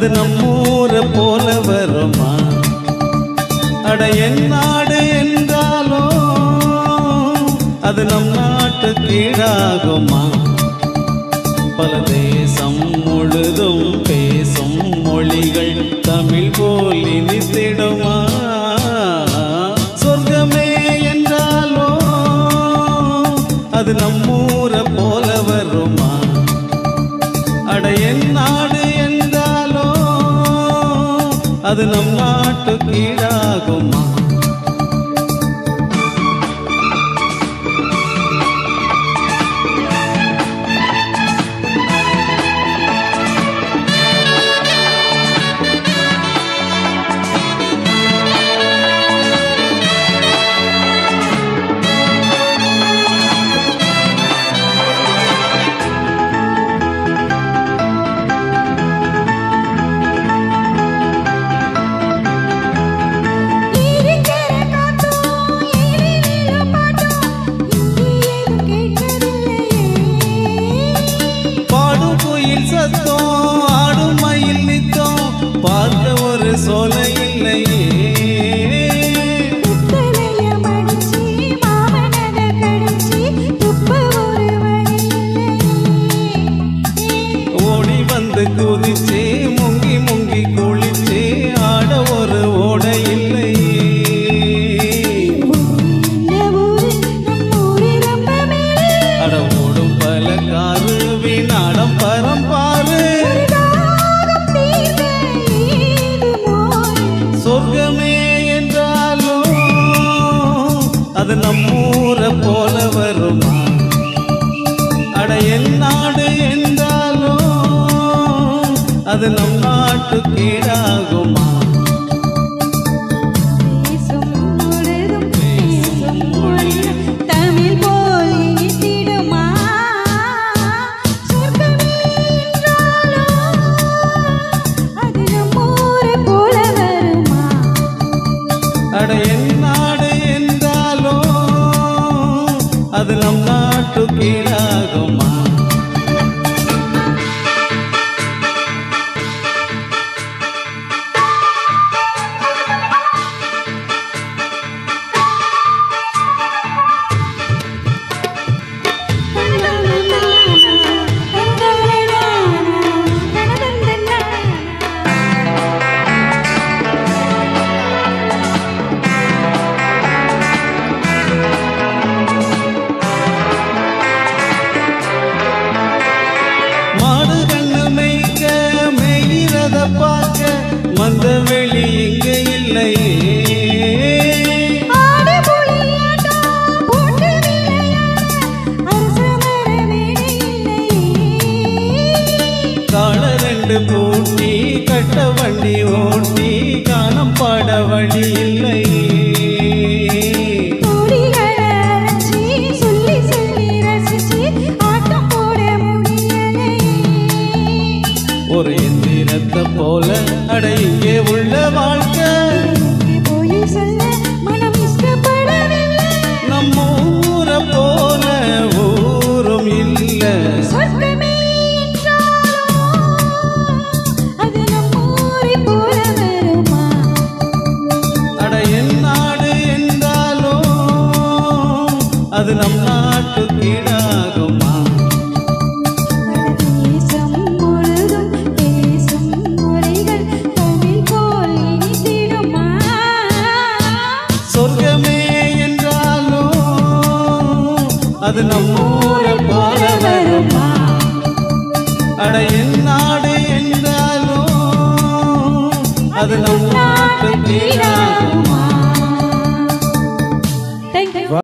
அது நம்மூரை போல வருமா? அட என் நாடு என்றாலோ அது நம் நாட்டு கீழாகுமா? பல தேசம் முழுதும் பேசும் மொழிகள் தமிழ் போல் இனித்திடுமா? சொர்க்கமே என்றாலோ அது நம்மூரை போல வருமா? அட என் நாடு என்றாலோ அது நம் நாட்டு கீழாகுமா? ஆடும் மயில் நித்தம் பார்க்க ஒரு சோலை இல்லையே. ஓடி வந்து குதிச்சு முங்கி முங்கி குளிச்சு ஆட ஒரு ஓடை இல்லையே. அட ஓடும் பல காரு வீணாடம் பரம்பாரு. சொர்க்கமே என்றாலோ அது நம்மூரை போல வருமா? அட என் நாடு என்றாலோ அது நம் நாட்டு கீழாகுமா? அட என் நாடு என்றாலோ அது நம் நாட்டு கீழாகுமா? மந்த வெளி இங்க இல்லையே. கால ரெண்டு பூட்டி கட்ட வண்டி ஓட்டி காணம் பாட வழி இல்லையே. ஒரு எந்திரத்தை போல அட இங்கே உள்ள வாழ்க்கை நம்ம ஊரை போல ஊரும் இல்ல. அட என் நாடு என்றாலோ அது நம் நாட்டு கீழாகுமா? சொர்க்கமே என்றாலோ அது நம்மூரை போல வருமா? அட என் நாடு என்றாலோ அது நம் நாட்டு கீழாகுமா?